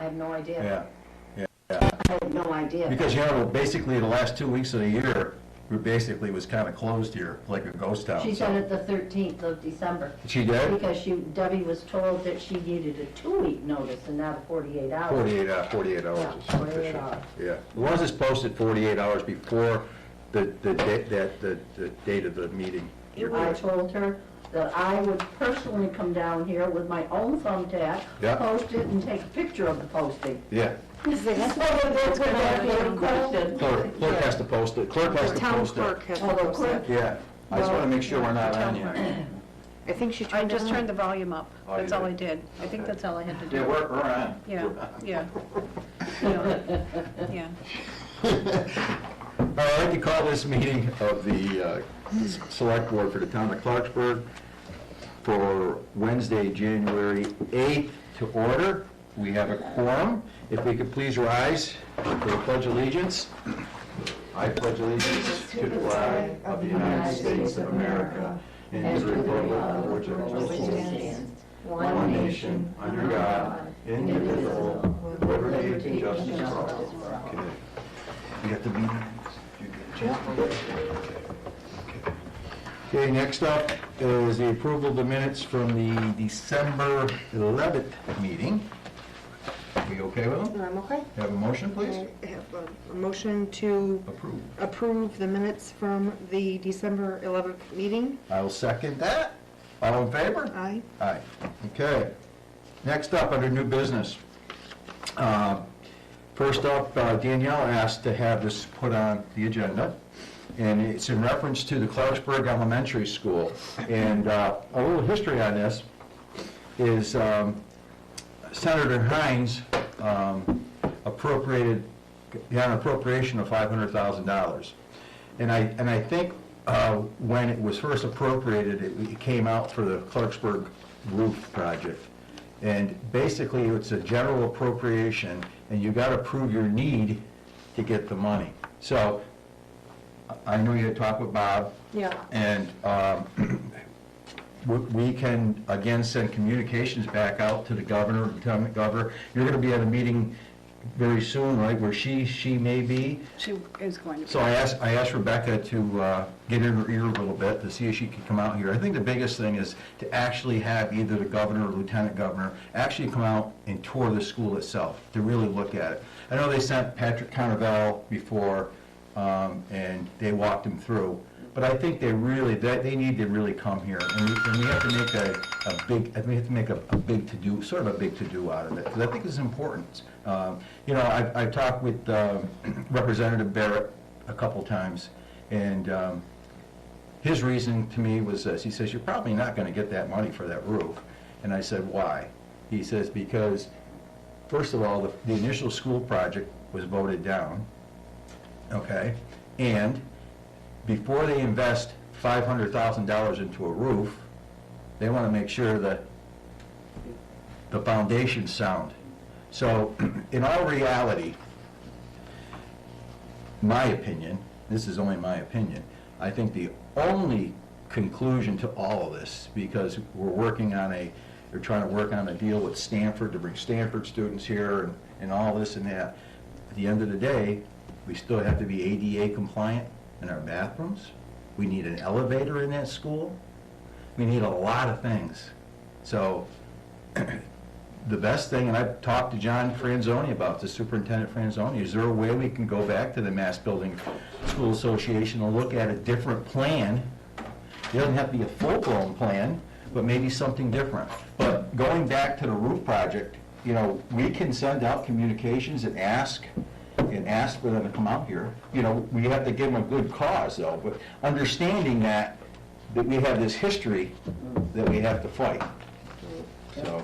have no idea. Yeah. I have no idea. Because, basically the last 2 weeks of the year, we basically was kind of closed here, like a ghost town. She so. said it the 13th of December. She did? Because Debbie was told that she needed a 2-week notice and not a 48 hours. 48 hours. Yeah, is 48 sufficient. hours. Yeah. As long as it's posted 48 hours before the date of the meeting. I told her that I would personally come down here with my own thumbtack, Yeah. post it, and take a picture of the posting. Yeah. So that there's gonna be a question. Clerk has to post it. Clerk has to Town post clerk it. has to Oh, the post clerk. it. Yeah. I just want to make sure we're not on yet. I think she I turned just it turned on. the volume up. Oh, you That's all did? I did. I think that's all I had to do. Yeah, we're on. Yeah, yeah. Yeah. All right, I'd like to call this meeting of the Select Board for the Town of Clarksburg for Wednesday, January 8th to order. We have a quorum. If we could please rise for the Pledge of Allegiance. I pledge allegiance to the flag of the United States of America and to the republic for which it stands, one nation, under God, indivisible, with liberty and justice for all. Okay. You got the meeting? Okay, next up is the approval of the minutes from the December 11th meeting. Are we okay with them? I'm okay. Have a motion, please? I have a motion to Approve. approve the minutes from the December 11th meeting. I'll second that. All in favor? Aye. Aye. Okay. Next up, under new business. First up, Danielle asked to have this put on the agenda, and it's in reference to the Clarksburg Elementary School. And a little history on this is Senator Hines appropriated, got an appropriation of $500,000. And I think when it was first appropriated, it came out for the Clarksburg roof project. And basically, it's a general appropriation, and you got to prove your need to get the money. So I know you had talked with Bob. Yeah. And we can, again, send communications back out to the governor, lieutenant governor. You're going to be at a meeting very soon, right, where she may be? She is going to be. So I asked Rebecca to get in her ear a little bit to see if she could come out here. I think the biggest thing is to actually have either the governor or lieutenant governor actually come out and tour the school itself, to really look at it. I know they sent Patrick Carnevale before, and they walked him through. But I think they need to really come here, and we have to make a big to-do, sort of a big to-do out of it, because I think it's important. I've talked with Representative Barrett a couple times, and his reason to me was this. He says, you're probably not going to get that money for that roof. And I said, why? He says, because, first of all, the initial school project was voted down, okay? And before they invest $500,000 into a roof, they want to make sure that the foundation's sound. So, in all reality, my opinion, this is only my opinion, I think the only conclusion to all of this, because they're trying to work on a deal with Stanford to bring Stanford students here and all this and that. At the end of the day, we still have to be ADA compliant in our bathrooms. We need an elevator in that school. We need a lot of things. So the best thing, and I've talked to John Franzoni about this, Superintendent Franzoni, is there a way we can go back to the Mass Building School Association and look at a different plan? It doesn't have to be a full-blown plan, but maybe something different. But going back to the roof project, we can send out communications and ask for them to come out here. We have to give them a good cause, though, but understanding that we have this history that we have to fight. So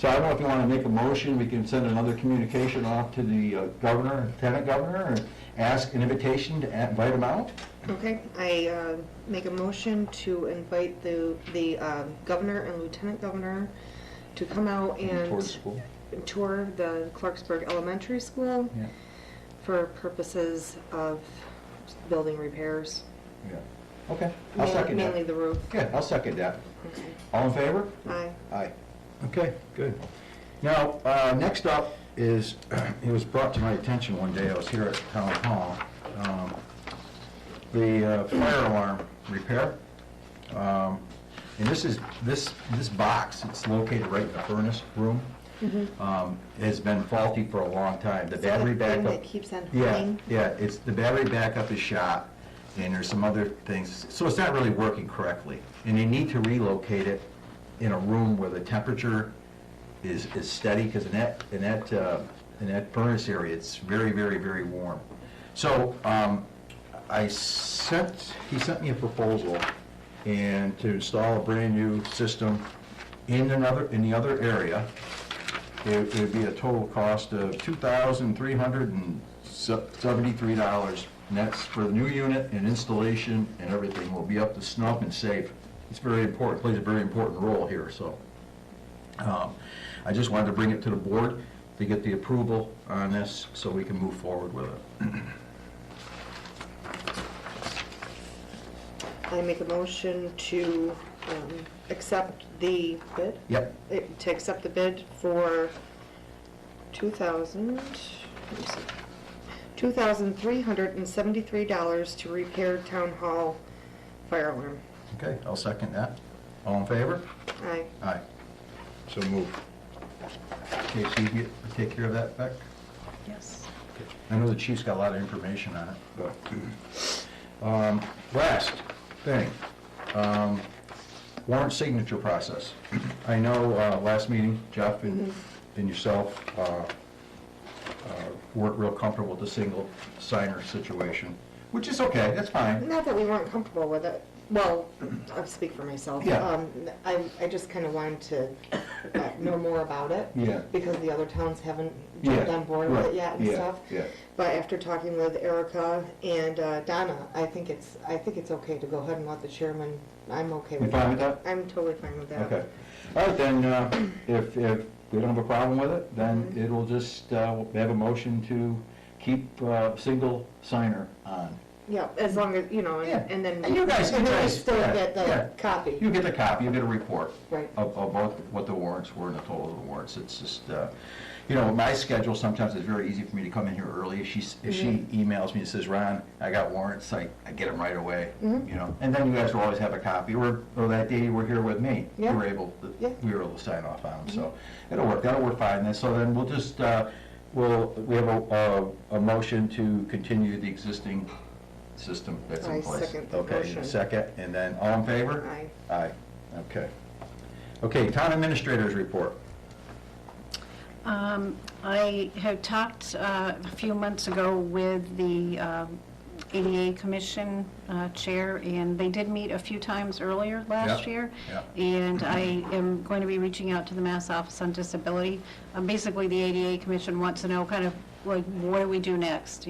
I don't know if you want to make a motion, we can send another communication off to the governor, lieutenant governor, and ask an invitation to invite them out. Okay, I make a motion to invite the governor and lieutenant governor to come out and Towards school. tour the Clarksburg Elementary School Yeah. for purposes of building repairs. Yeah. Okay, I'll second that. Mainly the roof. Yeah, I'll second that. Okay. All in favor? Aye. Aye. Okay, good. Now, next up is, it was brought to my attention one day, I was here at Town Hall, the fire alarm repair. And this box, it's located right in the furnace room, has been faulty for a long time. The battery Is that a thing backup. that keeps on Yeah, humming? yeah, it's, the battery backup is shot, and there's some other things, so it's not really working correctly. And you need to relocate it in a room where the temperature is steady, because in that furnace area, it's very, very, very warm. So, he sent me a proposal, and to install a brand-new system in the other area, it would be a total cost of $2,373, and that's for the new unit and installation and everything will be up to snuff and safe. It's very important, plays a very important role here, so. I just wanted to bring it to the board to get the approval on this so we can move forward with it. I make a motion to accept the bid, Yep, to accept the bid for $2,373 to repair Town Hall fire alarm. okay, I'll second that. All in favor? Aye. Aye. So move. Okay, so you take care of that, Beck? Yes. I know the chief's got a lot of information on it, but, last thing, warrant signature process. I know, last meeting, Jeff and yourself, weren't real comfortable with the single signer situation, which is okay, that's fine. Not that we weren't comfortable with it. Well, I'll speak for myself. Yeah. I just kind of wanted to know more about it. Yeah. Because the other towns haven't jumped Yeah, on board with right, it yet and yeah, stuff. yeah. But after talking with Erica and Donna, I think it's okay to go ahead and let the chairman, I'm okay You with fine that. with that? I'm totally fine with that. Okay. All right, then, if we don't have a problem with it, then it'll just, have a motion to keep single signer on. Yeah, as long as, Yeah. and then. And you guys and then we guys- still yeah, get yeah. the copy. You get the copy, you get a report. Right. Of both what the warrants were and the total of the warrants. It's just, my schedule, sometimes it's very easy for me to come in here early. If she emails me and says, Ron, I got warrants, I get them right away, And then you guys will always have a copy, or that day you were here with me. Yeah. We were able Yeah. to sign off on them, so that'll work fine. Then, so then we'll just, we have a motion to continue the existing system that's in I place. second the Okay, motion. second, and then all in favor? Aye. Aye, okay. Okay, town administrators report. I had talked a few months ago with the ADA Commission Chair, and they did meet a few times earlier last Yeah, year. yeah. And I am going to be reaching out to the Mass Office on Disability. Basically, the ADA Commission wants to know kind of like, what do we do next?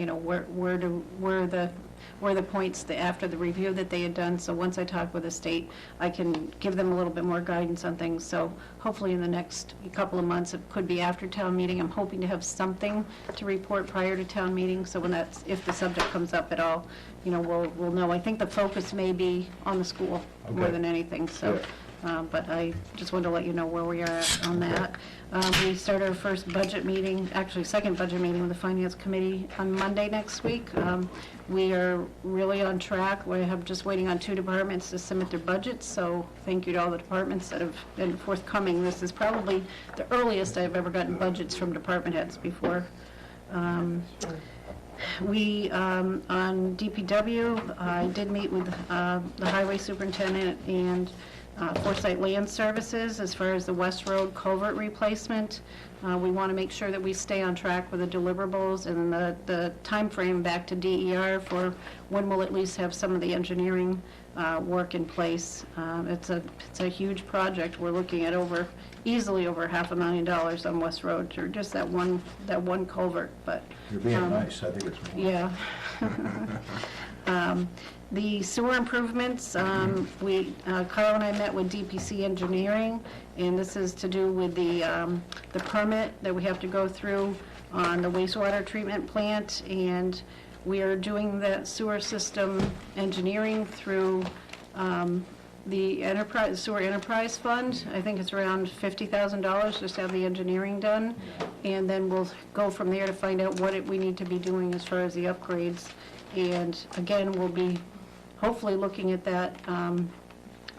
Where are the points that after the review that they had done? So once I talk with the state, I can give them a little bit more guidance on things. So hopefully in the next couple of months, it could be after town meeting. I'm hoping to have something to report prior to town meeting. So if the subject comes up at all, we'll know. I think the focus may be on the school more Okay. than anything. So. Good. But I just wanted to let you know where we are at on that. We start our first budget meeting, actually second budget meeting with the Finance Committee on Monday next week. We are really on track. We have just waiting on 2 departments to submit their budgets, so thank you to all the departments that have been forthcoming. This is probably the earliest I've ever gotten budgets from department heads before. We, on DPW, I did meet with the highway superintendent and Foresight Land Services as far as the West Road culvert replacement. We want to make sure that we stay on track with the deliverables and the timeframe back to DER for when we'll at least have some of the engineering work in place. It's a huge project. We're looking at easily over $500,000 on West Road for just that one culvert, but. You're being nice, I think it's more. Yeah. The sewer improvements, Carl and I met with DPC Engineering, and this is to do with the permit that we have to go through on the wastewater treatment plant, and we are doing that sewer system engineering through the sewer enterprise fund. I think it's around $50,000 just to have the engineering done. And then we'll go from there to find out what we need to be doing as far as the upgrades. And again, we'll be hopefully looking at that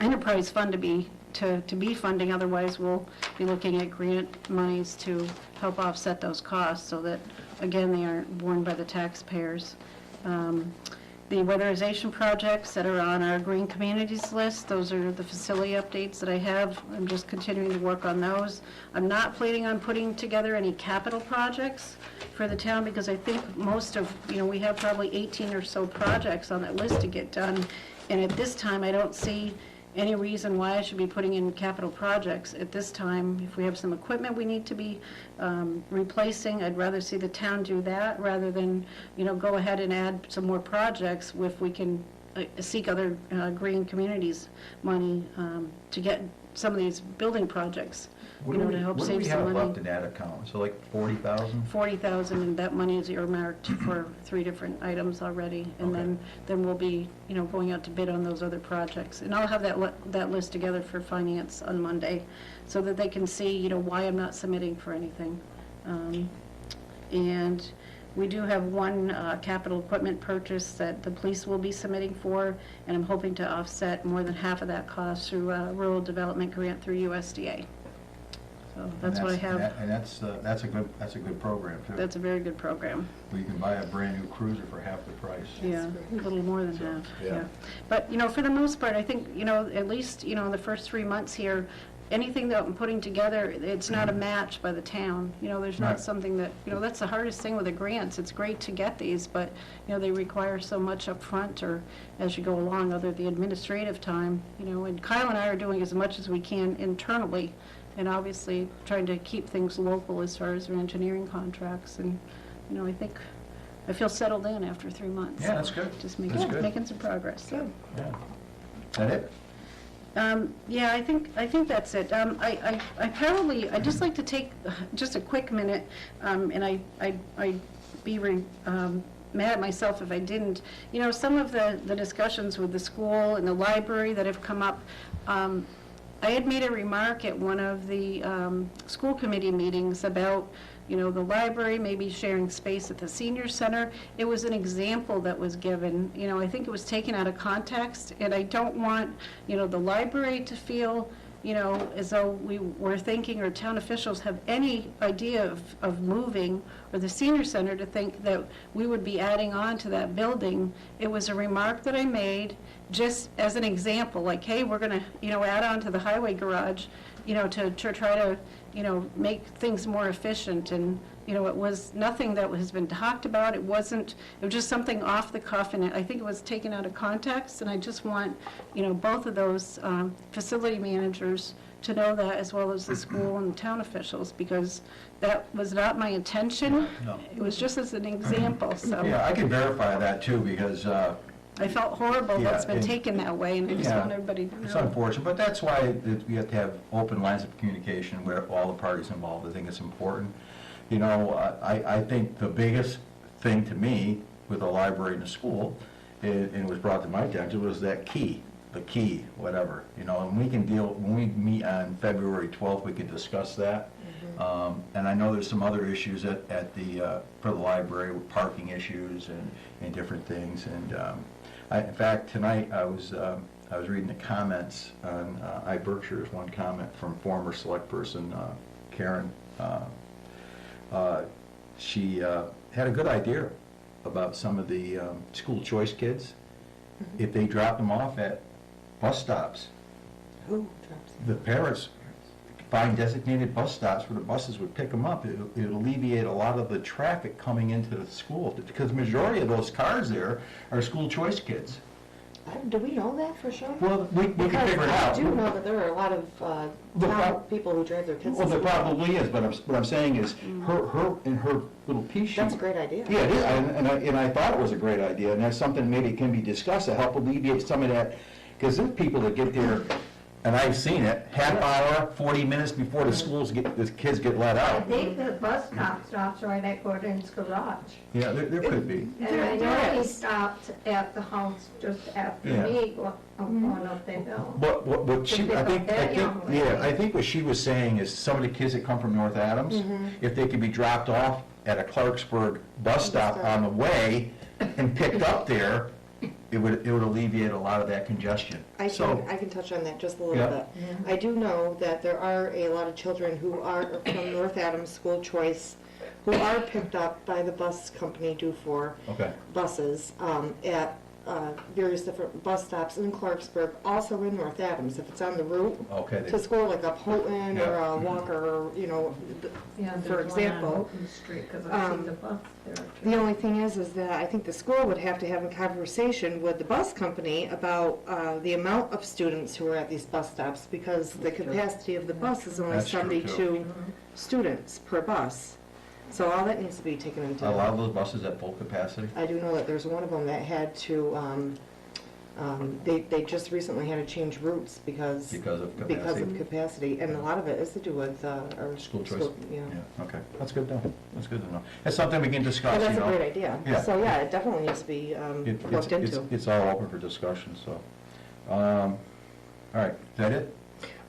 enterprise fund to be funding. Otherwise, we'll be looking at grant monies to help offset those costs so that, again, they aren't borne by the taxpayers. The weatherization projects that are on our green communities list, those are the facility updates that I have. I'm just continuing to work on those. I'm not planning on putting together any capital projects for the town because I think most of, we have probably 18 or so projects on that list to get done. And at this time, I don't see any reason why I should be putting in capital projects at this time. If we have some equipment we need to be replacing, I'd rather see the town do that rather than, go ahead and add some more projects if we can seek other green communities money to get some of these building projects, to help save some What do we have money. left in that account? So like 40,000? 40,000, and that money is earmarked for 3 different items already. And Okay. then we'll be, going out to bid on those other projects. And I'll have that list together for finance on Monday so that they can see, why I'm not submitting for anything. And we do have one capital equipment purchase that the police will be submitting for, and I'm hoping to offset more than half of that cost through a rural development grant through USDA. So that's what I have. And that's a good program too. That's a very good program. Where you can buy a brand new cruiser for half the price. Yeah, a little more than So, half, yeah. yeah. But, for the most part, I think, at least, the first 3 months here, anything that I'm putting together, it's not a match by the town. There's not Right. something that, that's the hardest thing with the grants. It's great to get these, but, they require so much up front or as you go along, other the administrative time, and Kyle and I are doing as much as we can internally, and obviously trying to keep things local as far as our engineering contracts, and, I feel settled in after 3 months. Yeah, that's good. Just That's good. making some progress, so. Yeah. Is that it? Yeah, I think that's it. I'd just like to take just a quick minute, and I'd be mad at myself if I didn't. Some of the discussions with the school and the library that have come up, I had made a remark at one of the school committee meetings about, the library maybe sharing space at the senior center. It was an example that was given. I think it was taken out of context, and I don't want, the library to feel, as though we were thinking, or town officials have any idea of moving, or the senior center to think that we would be adding on to that building. It was a remark that I made just as an example, like, hey, we're going to, add on to the highway garage, to try to, make things more efficient. And, it was nothing that has been talked about. It was just something off the cuff, and I think it was taken out of context. And I just want, both of those facility managers to know that, as well as the school and the town officials, because that was not my intention. No. It was just as an example, so. Yeah, I can verify that too, because I felt horrible that it's Yeah, been and- taken that way, and I just Yeah, want everybody to know. it's unfortunate, but that's why we have to have open lines of communication where all the parties involved. I think it's important. I think the biggest thing to me with the library and the school, and it was brought to my attention, was that the key, whatever. And we can when we meet on February 12th, we can discuss that. And I know there's some other issues for the library, with parking issues and different things. And in fact, tonight I was reading the comments on iBerkshire's one comment from former select person Karen. She had a good idea about some of the school choice kids. If they drop them off at bus stops, Who drops the parents find designated bus stops where the buses would pick them up. It'll alleviate a lot of the traffic coming into the school, because the majority of those cars there are school choice kids. Do we know that for sure? Well, we can figure it out. I do know that there are a lot of The town prob- people who drive their kids. Well, to there school. probably is, but what I'm saying is, her in her little piece sheet. That's a great idea. Yeah, it is, and I thought it was a great idea, and that's something maybe can be discussed to help alleviate some of that, because there's people that get there and I've seen it, half hour, 40 minutes before the kids get let I out. think the bus stop stops right at Gordon's garage. Yeah, there could be. And I know he stopped at the house just after Yeah. me going up the hill. But what she, pick I up think, that young lady. yeah, I think what she was saying is some of the kids that come from North Adams, if they could be dropped off at a Clarksburg bus stop on the way and picked up there, it would alleviate a lot of that congestion. I So, can touch on that just a little Yeah. bit. I do know that there are a lot of children who are from North Adams School Choice who are picked up by the bus company due for okay, buses at various different bus stops in Clarksburg, also in North Adams. If it's on the route okay. to school, like up Houghton or Yeah. Walker, or, you know, Yeah, for there's one on example. Houghton Street, 'cause I see the bus there. too. The only thing is that I think the school would have to have a conversation with the bus company about the amount of students who are at these bus stops, because the capacity of the bus is only That's true, too. 72 students per bus. So all that needs to be taken into. A lot of those buses at full capacity? I do know that there's one of them that had to, they just recently had to change routes because of capacity, and a lot of it is to do with our School choice? Yeah. Yeah, okay, that's good though, that's good to know. That's something we can discuss, But you that's a know. great idea. Yeah. So, yeah, it definitely needs to be looked into. It's all open for discussion, so. All right, is that it?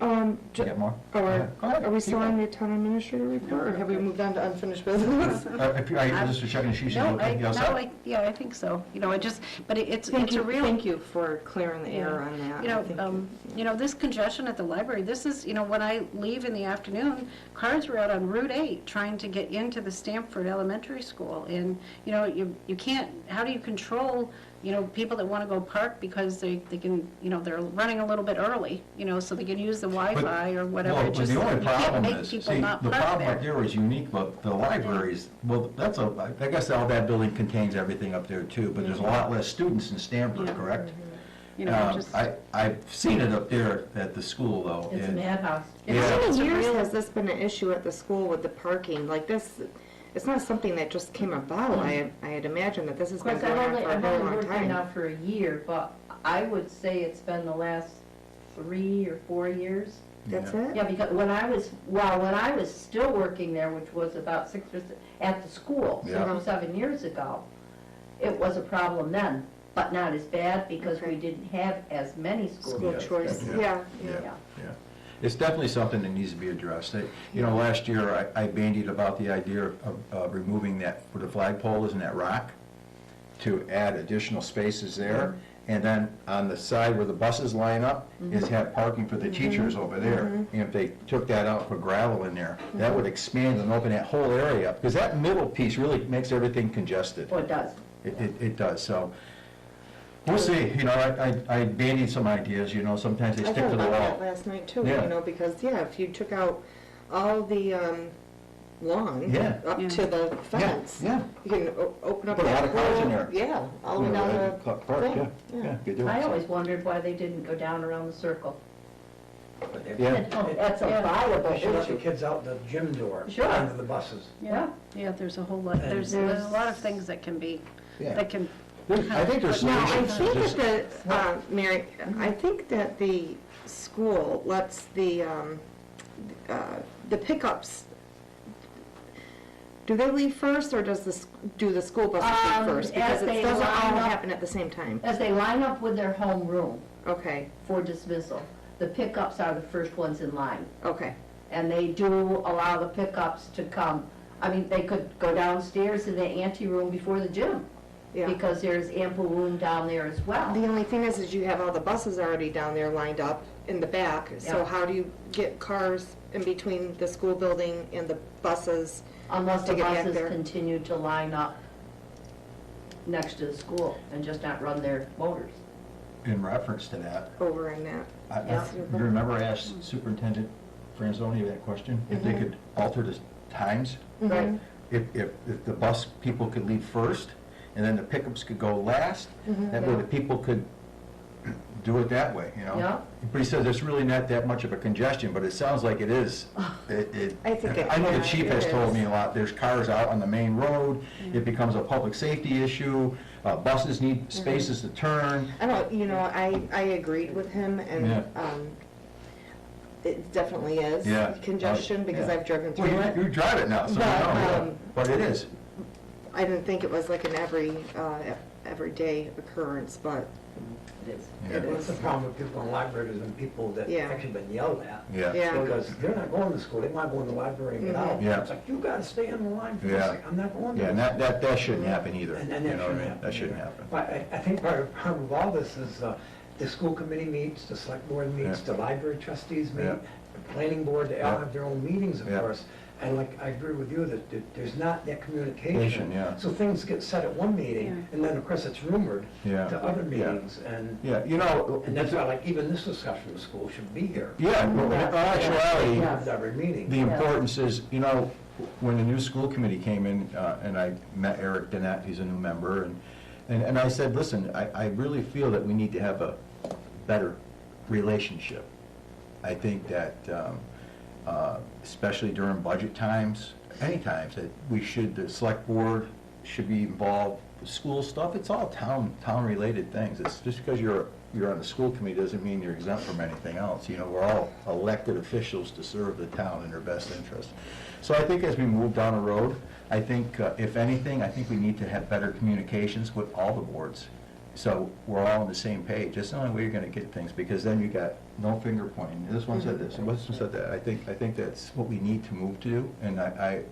You got more? Go ahead. Are we still Keep on the town administrator report, or have we moved on to unfinished business? I just was checking, she said, No, okay, you all set? yeah, I think so. You know, but it's Thank a you, real. thank you for clearing the air on that. You know, this congestion at the library, this is, you know, when I leave in the afternoon, cars were out on Route 8 trying to get into the Stamford Elementary School. And, you know, you can't, how do you control, you know, people that want to go park because they can, you know, they're running a little bit early, you know, so they can use the Wi-Fi or whatever. Well, It just- the only you can't problem make is, people see, not the park problem up there. there is unique, but the libraries, well, I guess all that building contains everything up there too, but there's a lot less students in Stamford, Yeah. correct? You know, just. I've seen it up there at the school though. It's a and- madhouse. Yeah. How It's many a years real- has this been an issue at the school with the parking? Like this, it's not something that just came about. I had imagined that this has Of been course, I've going on only, for a I've very only long worked there now time. for a year, but I would say it's been the last 3 or 4 years. That's Yeah. it? Yeah, because when I was still working there, which was about 6 or 7, at the school, Yeah. 6 or 7 years ago, it was a problem then, but not as bad because we Okay. didn't have as many schools. School Yes, choice, yeah. yeah, Yeah, yeah. yeah. It's definitely something that needs to be addressed. You know, last year, I bandied about the idea of removing that, where the flagpole is in that rock, to add additional spaces there. And then on the side where the buses line up, is have parking for the teachers over there. And if they took that out, put gravel in there, that would expand and open that whole area up. Because that middle piece really makes everything congested. Oh, it does. It does, so. We'll see, you know, I bandied some ideas, you know, sometimes they I stick thought to the about that wall. last night too, Yeah. you know, because, yeah, if you took out all the lawn Yeah. up Yeah. to the fence, Yeah, you can open up Put a lot that of cars in whole, there. yeah, all the way You know, down and the park, yeah, thing. yeah, you do it. I always wondered why they didn't go down around the circle. Yeah, That's a viable They should let the issue. kids out the gym door, Sure. under the buses. Yeah. Yeah, there's a whole lot, And there's a lot of things that can be, yeah. that can. I think there's Now, I solutions. think Just- that the, Mary, I think that the school lets the pickups, do they leave first, or do the school buses leave first? Because as it they doesn't all line up- happen at the same time. As they line up with their home room Okay, for dismissal, the pickups are the first ones in line. okay, And they do allow the pickups to come. I mean, they could go downstairs in the anteroom before the gym, yeah. because there's ample room down there as well. The only thing is you have all the buses already down there lined up in the back, so Yeah. how do you get cars in between the school building and the buses? Unless to the get back buses there. continue to line up next to the school and just not run their motors. In reference to that, Over in that. Yeah. you remember I asked Superintendent Franzoni that question? If they could alter the times? Right. If the bus people could leave first, and then the pickups could go last, that way Yeah. the people could do it that way, you know? Yeah. But he said there's really not that much of a congestion, but it sounds like it is. I think it- I know the yeah, chief it has told is. me a lot, there's cars out on the main road, it becomes a public safety issue, buses need spaces to turn. I don't, you know, I agreed with him, and Yeah. it definitely is Yeah. congestion, because Yeah. I've driven Well, through it. you drive it now, so you know, But, yeah. But it is. I didn't think it was like an everyday occurrence, but It is. Yeah. it What's is. the problem with people in libraries and people that Yeah. actually been yelled at? Yeah. Yeah. Because they're not going to school, they might go in the library and get out. Mhm. Yeah. It's like, you gotta stay in the line for this, Yeah. like, I'm not going to. Yeah, and that shouldn't happen either. And You that know what I shouldn't mean? happen. That shouldn't happen. But I think part of all this is, the school committee meets, the select board meets, Yeah. the library trustees meet, Yeah. the planning board, they all Yeah. have their own meetings, of Yeah. course. And like, I agree with you that there's not that communication. Yeah. So things get said at one meeting, Yeah. and then, of course, it's rumored Yeah. to other Yeah. meetings, and Yeah, you know. and that's why, like, even this discussion, the school should be here. Yeah, well, in actuality, Yeah. At every meeting. the importance is, you know, when the new school committee came in, and I met Eric Dennett, he's a new member, and I said, listen, I really feel that we need to have a better relationship. I think that, especially during budget times, any times, that the select board should be involved. The school stuff, it's all town-related things. It's just because you're on the school committee doesn't mean you're exempt from anything else. You know, we're all elected officials to serve the town in their best interest. So I think as we move down the road, I think, if anything, I think we need to have better communications with all the boards. So we're all on the same page. That's the only way you're gonna get things, because then you got no finger pointing. This one said this, and this one said that. I think that's what we need to move to do. And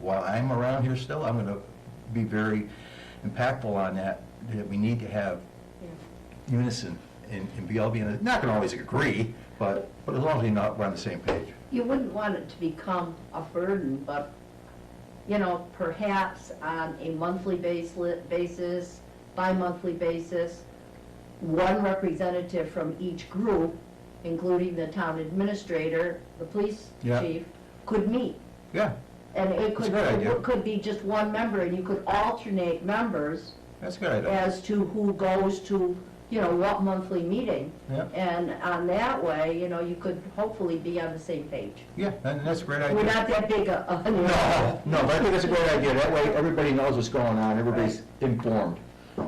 while I'm around here still, I'm gonna be very impactful on that we need to have unison and be all being, not gonna always agree, but as long as we're on the same page. You wouldn't want it to become a burden, but, you know, perhaps on a monthly basis, bi-monthly basis, one representative from each group, including the town administrator, the police Yeah. chief, could meet. Yeah, And it That's a good idea. could be just one member, and you could alternate members that's a good idea. as to who goes to, you know, what monthly meeting. Yeah. And on that way, you know, you could hopefully be on the same page. Yeah, and that's a great idea. We're not that big a. No, but I think it's a great idea. That way, everybody knows what's going on, everybody's informed.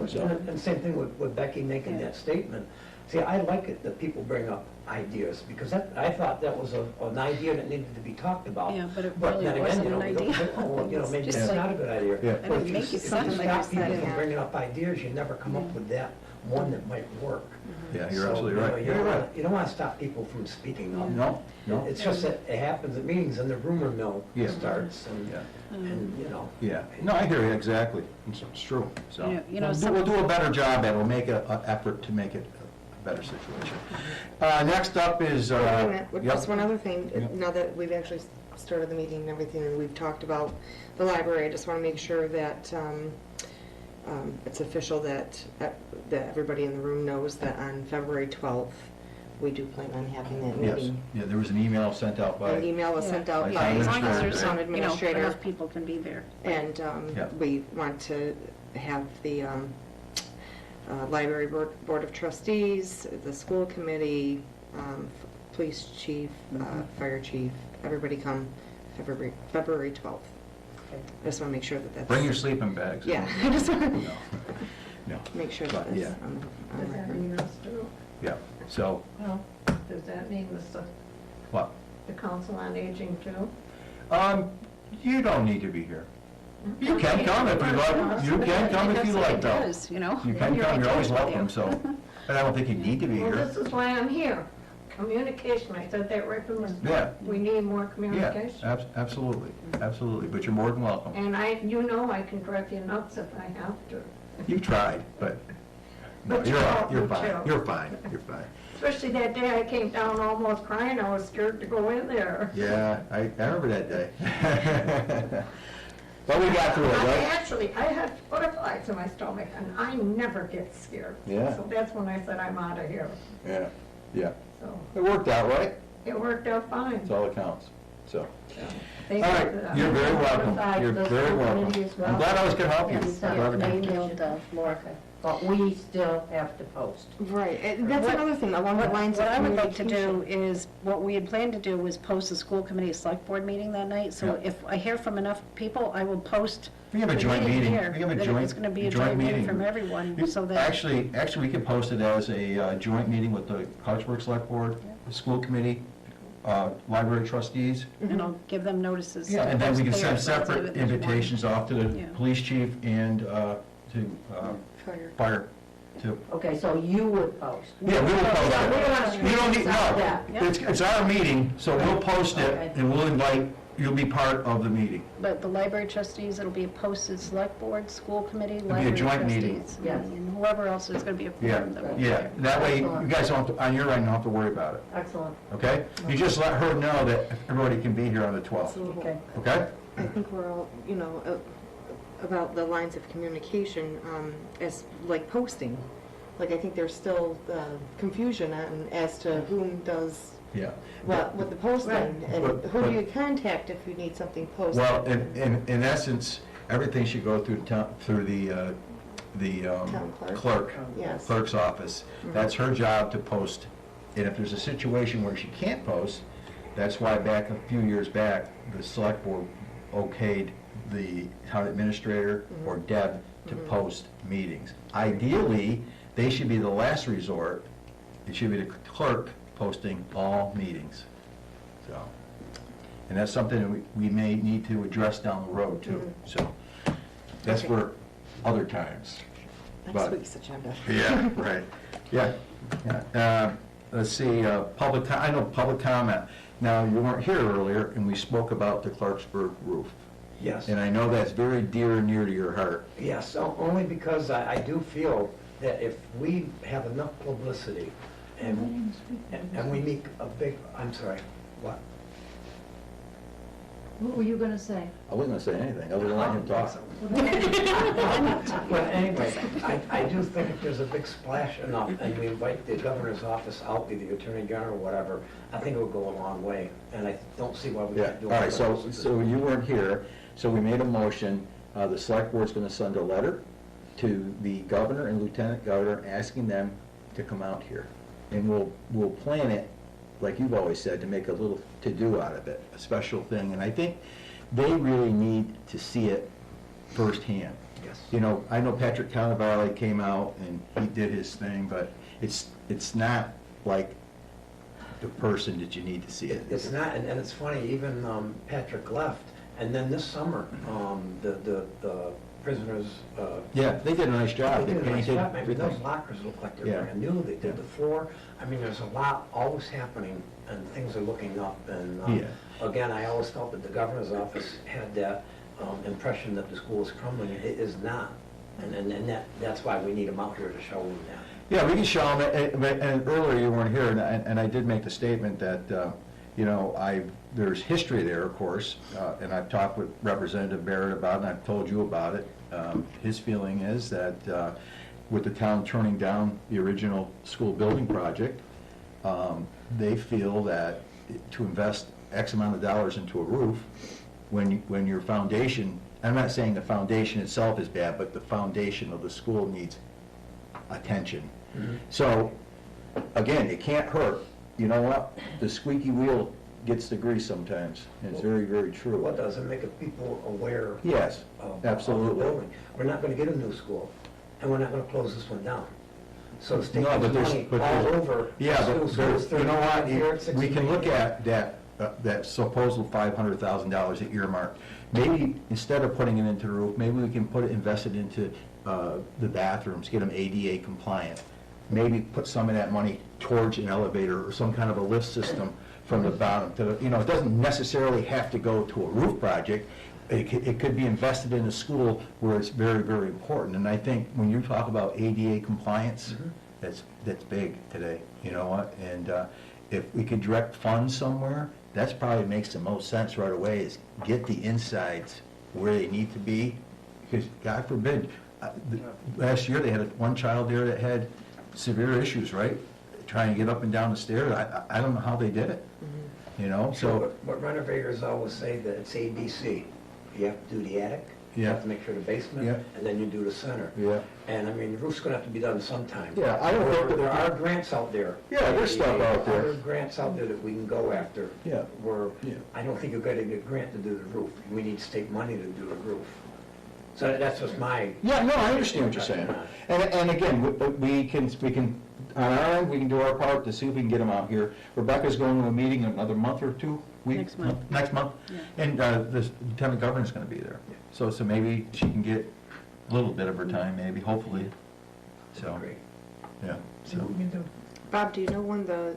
So, And same thing with Becky making that statement. See, I like it that people bring up ideas, because I thought that was an idea that needed to be talked about. Yeah, but it But really then again, wasn't you know, an we don't idea. say, oh, well, you know, maybe Just that's like- not a good idea. Yeah. I But didn't make it if you sound like I stop people said from it. bringing up ideas, you never come up with that one that might work. yeah, you're So, absolutely you know, right. You You're don't right. wanna- you don't want to stop people from speaking up. No. It's just that it happens at meetings and the rumor mill Yeah. starts Yeah. and, you know. Yeah, no, I hear you, exactly. It's true, so. Yeah, you know, We'll do a better job at it, we'll make an effort to make it a better situation. Next up is, Wait a minute, yep. just one other thing, Yep. now that we've actually started the meeting and everything, and we've talked about the library, I just want to make sure that it's official that everybody in the room knows that on February 12th, we do plan on having that Yes, meeting. yeah, there was an email sent out by. An email was sent out By by Yeah, as long as administrator. there's, town you know, administrator, enough people can be there. and Yeah. we want to have the library board of trustees, the school committee, police chief, fire chief, everybody come February 12th. I just want to make sure that that's. Bring your sleeping bags. Yeah, I just want to No, make sure But, that yeah. that's on Does that record. mean us too? yeah, so, Well, does that mean what? the council on aging too? You don't need to be here. You can come if you like, you can come if you like, It though. does, you know. You can You're come, in you're always touch with welcome, you. so, but I don't think you need to be Well, here. this is why I'm here. Communication, I said that right from the Yeah. start. We need more Yeah, communication. absolutely, absolutely, but you're more than welcome. And you know I can drive you nuts if I have to. You tried, but, no, But you're you all- don't, you're you fine, too. you're fine, you're fine. Especially that day I came down almost crying, I was scared to go in there. Yeah, I remember that day. But we got through it, right? I had butterflies in my stomach, and I never get scared. Yeah. So that's when I said I'm out of here. Yeah, yeah. So It worked out, right? it worked out fine. That's all that counts, so. Thank All you right, for that. you're very welcome, Notified you're the very school welcome. committee as well. I'm glad I was gonna help you. And I'm glad I could. emailed Lorica, but we still have to post. Right, and that's What- another thing, along the lines of What I would like to do communication. is, what we had planned to do was post the school committee select board meeting that night. So Yeah. if I hear from enough people, I will post. We have a the joint meeting. here, We have a that joint- It's going to be a joint joint meeting meeting. from everyone, You- so that. Actually, we could post it as a joint meeting with the Clarksburg Select Board, the school committee, library trustees. And I'll give them notices. to Yeah, and then we can post send theirs. I'll do separate it this morning. invitations off to the Yeah. police chief and to Fire. fire, too. Okay, so you would post? Yeah, we will post Yeah, we don't it. wanna You don't need, stop no, that. Yeah. it's our meeting, so we'll post it, Okay. and we'll invite, you'll be part of the meeting. But the library trustees, it'll be a posted select board, school committee, a library joint meeting. trustees. Yes. And whoever else is gonna be a Yeah, quorum that will be yeah, there. that way, you guys don't, have to- on your end, don't have to worry about it, Excellent, okay? You just let her know that everybody can be here on the 12th, okay. okay? I think we're all, about the lines of communication, as, like, posting. Like, I think there's still confusion as to whom does Yeah. what with the posting, Right. and But- who do but- you contact if you need something posted? Well, in essence, everything should go through the Town clerk. clerk, Yes. clerk's office. That's her job to post. And if there's a situation where she can't post, that's why back a few years back, the select board okayed the town administrator or Deb to post meetings. Ideally, they should be the last resort. It should be the clerk posting all meetings. So, and that's something that we may need to address down the road too. So, that's Okay. for other times. Next but- week's agenda. Yeah, right, yeah. Yeah. Let's see, I know public comment. Now, you weren't here earlier, and we spoke about the Clarksburg roof. Yes. And I know that's very dear and near to your heart. Yes, only because I do feel that if we have enough publicity and we make a big, I'm sorry, what? What were you gonna say? I wasn't gonna say anything, other than let him talk. But anyway, I do think if there's a big splash enough and we invite the governor's office out, be the attorney general or whatever, I think it would go a long way. And I don't see why we Yeah, can't do all it. right, so you weren't here, so we made a motion. The select board's gonna send a letter to the governor and lieutenant governor asking them to come out here. And we'll plan it, like you've always said, to make a little to-do out of it, a special thing. And I think they really need to see it firsthand. Yes. You know, I know Patrick Cannavale came out and he did his thing, but it's not like the person that you need to see it. It's not, and it's funny, even Patrick left, and then this summer, the prisoners. Yeah, they did a nice job. They did a nice painted job. I mean, those everything. lockers look like Yeah. they're brand new, they Yeah. did the floor. I mean, there's a lot always happening, and things are looking up, and, Yeah. again, I always felt that the governor's office had that impression that the school is crumbling, it is not. And that's why we need them out here to show them that. Yeah, we can show them, and earlier you weren't here, and I did make the statement that, you know, there's history there, of course, and I've talked with Representative Barrett about it, and I've told you about it. His feeling is that with the town turning down the original school building project, they feel that to invest X amount of dollars into a roof, when your foundation, I'm not saying the foundation itself is bad, but the foundation of the school needs attention. So, again, it can't hurt. You know what? The squeaky wheel gets the grease sometimes. And it's very, very true. What does it make people aware Yes, of the absolutely. building? We're not gonna get a new school, and we're not gonna close this one down. So the state No, but gives there's, money but all there's, over. yeah, schools, but there's, schools, you know 35 what? here, 60 We can look here. at that supposed $500,000 that earmarked. Maybe instead of putting it into the roof, maybe we can invest it into the bathrooms, get them ADA compliant. Maybe put some of that money towards an elevator or some kind of a lift system from the bottom to, you know, it doesn't necessarily have to go to a roof project. It could be invested in a school where it's very, very important. And I think when you talk about ADA compliance, that's big today, you know what? And if we could direct funds somewhere, that's probably makes the most sense right away, is get the insides where they need to be. Because God forbid, last year they had one child there that had severe issues, right? Trying to get up and down the stairs. I don't know how they did it, you know, so. But renovators always say that it's ABC. You have to do the attic, you Yeah. have to make sure the basement, Yeah. and then you do the center. Yeah. And I mean, the roof's gonna have to be done sometime. Yeah, I don't think that- There are grants out there. Yeah, there's stuff out there. There are grants out there that we can go after. Yeah. Where, Yeah. I don't think you've got to get a grant to do the roof. We need state money to do the roof. So that's just my. Yeah, no, I understand what you're saying. And again, we can on our end, we can do our part to see if we can get them out here. Rebecca's going to a meeting in another month or two. Next month. Next month? Yeah. And the lieutenant governor's gonna be there. So maybe she can get a little bit of her time, maybe, hopefully. So, Great. yeah, See what so. we can do. Bob, do you know when the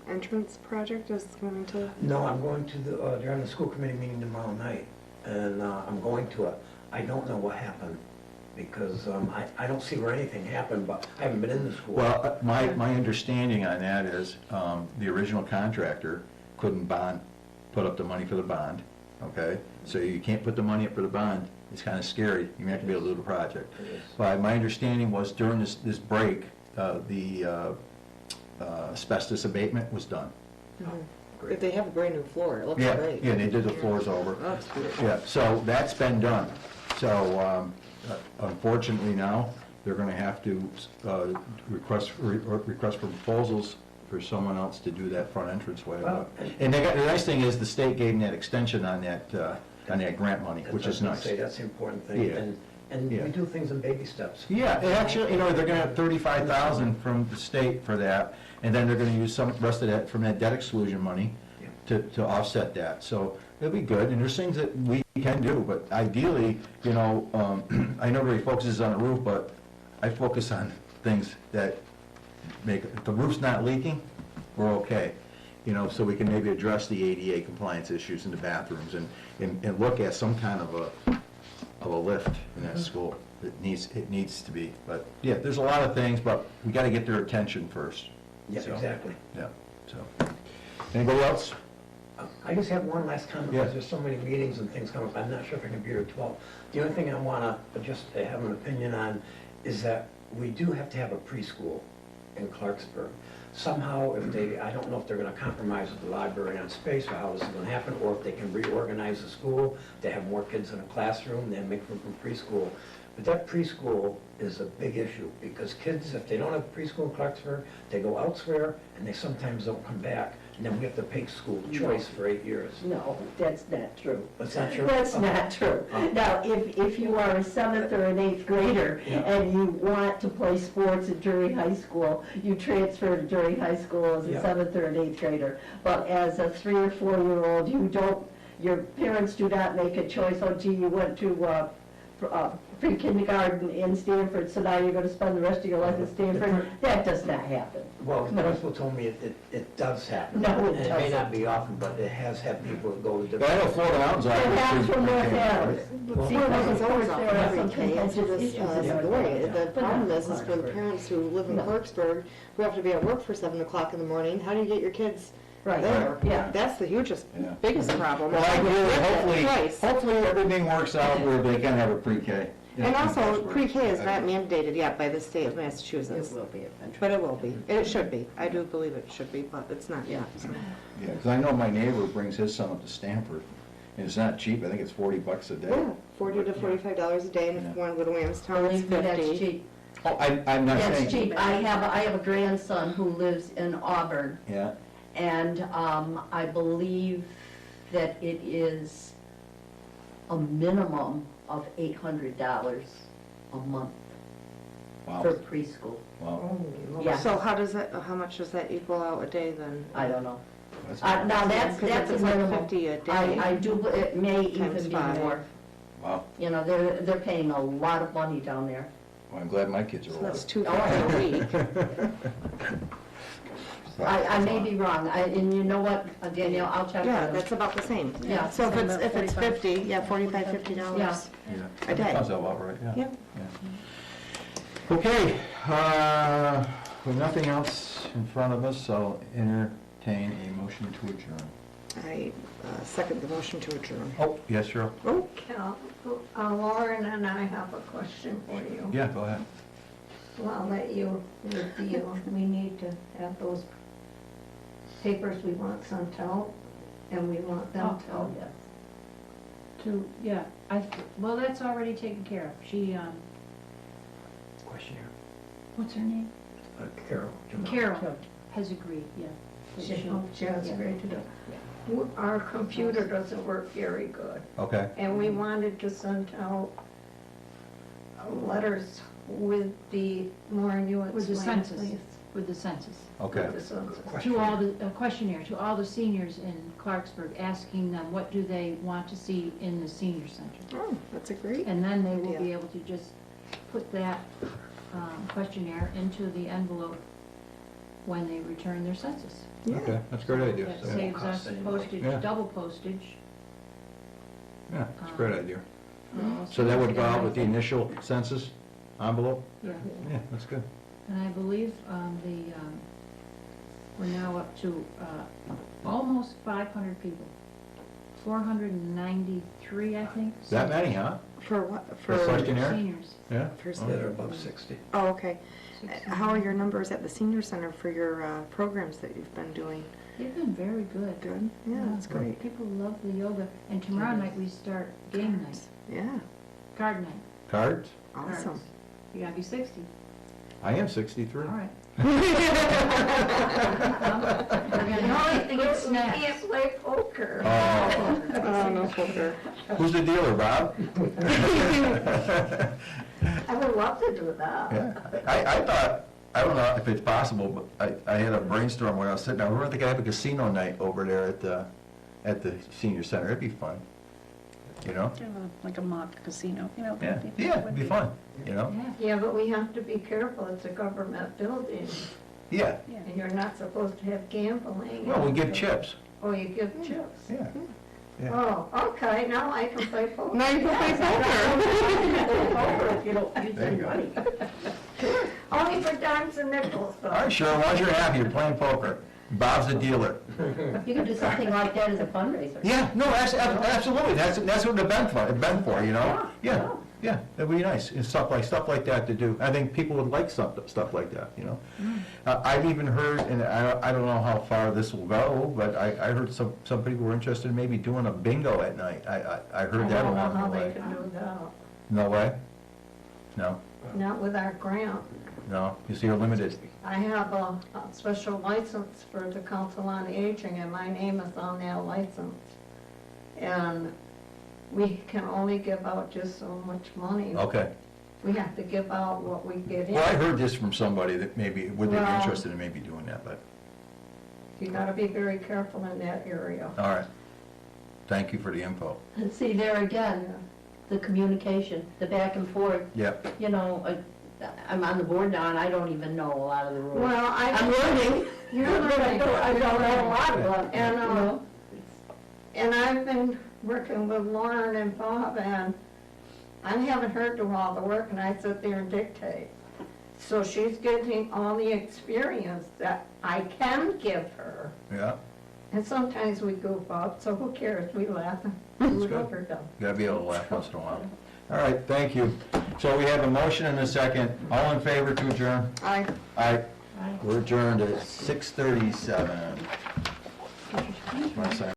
entrance project is going to? No, I'm going to they're on the school committee meeting tomorrow night, and I'm going to it. I don't know what happened, because I don't see where anything happened, but I haven't been in the school. Well, my understanding on that is, the original contractor couldn't put up the money for the bond, okay? So you can't put the money up for the bond, it's kind of scary, you have to be able to do the project. It is. But my understanding was during this break, the asbestos abatement was done. If they have a brand new floor, it looks Yeah, great. yeah, they did the floors over. Oh, it's beautiful. Yeah, so that's been done. So unfortunately now, they're gonna have to request for proposals for someone else to do that front entranceway. Well, And the nice thing is, the state gave them that extension on that grant money, which is nice. That's the important thing, Yeah. and Yeah. we do things in baby steps. Yeah, and actually, they're gonna have 35,000 from the state for that, and then they're gonna use some, rest of that from that debt exclusion money to offset that. So it'll be good, and there's things that we can do, but ideally, I know everybody focuses on the roof, but I focus on things that if the roof's not leaking, we're okay. So we can maybe address the ADA compliance issues in the bathrooms and look at some kind of a lift in that school. It needs to be, but, yeah, there's a lot of things, but we gotta get their attention first. Yeah, So, exactly. Yeah, so. Anybody else? I just have one last comment, Yeah. because there's so many meetings and things coming up, I'm not sure if I can be here at 12. The only thing I want to just have an opinion on is that we do have to have a preschool in Clarksburg. Somehow, I don't know if they're going to compromise with the library on space or how this is going to happen, or if they can reorganize the school to have more kids in a classroom, then make room for preschool. But that preschool is a big issue, because kids, if they don't have preschool in Clarksburg, they go elsewhere, and they sometimes don't come back, and then we have to pay school choice for 8 years. No, that's not true. That's not true? That's Okay. not true. Oh. Now, if you are a 7th or an 8th grader Yeah. and you want to play sports at Drury High School, you transfer to Drury High School as a Yeah. 7th or an 8th grader. But as a 3 or 4-year-old, your parents do not make a choice, oh gee, you went to pre-kindergarten in Stanford, so now you're going to spend the rest of your life in Stanford. That does not happen. Well, the principal told me it does happen. No, it And it may doesn't. not be often, but it has had people go to But different... I know Florida Mountain's It happens from North Adams. Well, See, Well, of it's always course, off there are every some K into contentious this issues in North story. Adams. The But problem not is when Clarksburg. parents who live in No. Clarksburg, who have to be at work for 7 o'clock in the morning, how do you get your kids Right, there? yeah. That's the hugest, Yeah. biggest problem. Well, ideally, Twice. hopefully everything works out where they can have a pre-K. And also, pre-K is not mandated yet by the state of Massachusetts. It will be eventually. But it will be. It should be. I do believe it should be, but it's not yet. so. Yeah, because I know my neighbor brings his son up to Stanford, and it's not cheap, I think it's $40 a day. Yeah, $40 to $45 a day, and if you want to go to Williamstown, it's Believe me, that's 50. cheap. Oh, I'm not saying. That's cheap. I have a grandson who lives in Auburn, Yeah, and I believe that it is a minimum of $800 a month wow, for preschool. wow. Yeah. So how much does that equal out a day then? I don't know. That's- Now, that's Because if a it's like minimum. 50 a day. I do, it may Times even be 5. more. Wow, They're paying a lot of money down there. well, I'm glad my kids are So older. that's $250 a week. I may be wrong, and you know what, Danielle, I'll check Yeah, with that's them. about the same. Yeah. So Same if about it's 45. 50, yeah, $45, $50. Yeah. Yeah, A day. Sounds about right, yeah. Yep. Yeah. Okay, with nothing else in front of us, I'll entertain a motion to adjourn. I second the motion to adjourn. Oh, yes, sure. Oh, Cal, Lauren and I have a question for you. Yeah, go ahead. Well, I'll let you reveal. We need to have those papers we want sent out, and we want them Oh, to. yes. Well, that's already taken care of. She, Question here. what's her name? Carol. Jamal. Carol has agreed, yeah. that She has yeah. agreed to do it. Our computer doesn't work very good, Okay, and we wanted to send out letters with the more new With the explain, census. please. with the census. Okay. The census. To all the, a questionnaire to all the seniors in Clarksburg, asking them what do they want to see in the senior center. Oh, that's a great. And then they will idea. be able to just put that questionnaire into the envelope when they return their census. Yeah. Okay, that's a great idea. That So- saves Cost us any money. postage, Yeah. double postage. Yeah, that's a great idea. Also, So that would go out with the initial census envelope? Yeah, Yeah, that's good. and I believe we're now up to almost 500 people. 493, I think. That many, huh? For what, For a questionnaire? Seniors. Yeah? For That are above 60. Oh, okay. How are your numbers at the senior center for your programs that you've been doing? They've been very good. Good? Yeah, that's great. People love the yoga. And tomorrow night we start game night, Yeah, card night. Cards? awesome. Cards. You gotta be 60. I am 63. All right. The only thing is, we Snacks. can't play poker. Oh, Oh, no poker. who's the dealer, Bob? I would love to do that. Yeah, I thought, I don't know if it's possible, but I had a brainstorm when I was sitting down, we were thinking of have a casino night over there at the senior center, it'd be fun, you know? Like a mock casino, you know? Yeah, it yeah, would it'd be fun, you know? Yeah. Yeah, but we have to be careful, it's a government building, Yeah, Yeah. and you're not supposed to have gambling. well, we give chips, Oh, you give chips? yeah. Yeah. Oh, okay, now I can play poker. Now you can play poker. Poker if you don't use There any you go. money. Only for dimes and nickels, though. All right, sure, once you're happy, you're playing poker, Bob's the dealer. You could do something like that as a fundraiser. Yeah, no, absolutely, that's what it's been for, you know? Yeah, yeah, that'd be nice, and stuff like that to do. I think people would like stuff like that, you know? I've even heard, and I don't know how far this will go, but I heard some people were interested in maybe doing a bingo at night. I heard that I don't know along how the they way. can do that, No way? No, not with our grant. no, you see, you're limited. I have a special license for the Council on Aging, and my name is on that license. And we can only give out just so much money. Okay. We have to give out what we get in. Well, I heard this from somebody that maybe, would they be Well- interested in maybe doing that, but, You gotta be very careful in that area. all right. Thank you for the info. And see, there again, the communication, the back and forth, Yep. you know, I'm on the board now and I don't even know a lot of the rules. Well, I'm learning. You're learning. I don't know a lot of them, And, you know? And I've been working with Lauren and Bob, and I haven't heard do all the work, and I sit there and dictate. So she's getting all the experience that I can give her. Yeah, And sometimes we goof up, so who cares? We laugh and do it good. over them. gotta be able to laugh once in a while. All right, thank you. So we have a motion and a second. All in favor to adjourn? Aye. Aye. We're adjourned at 6:37. Want to sign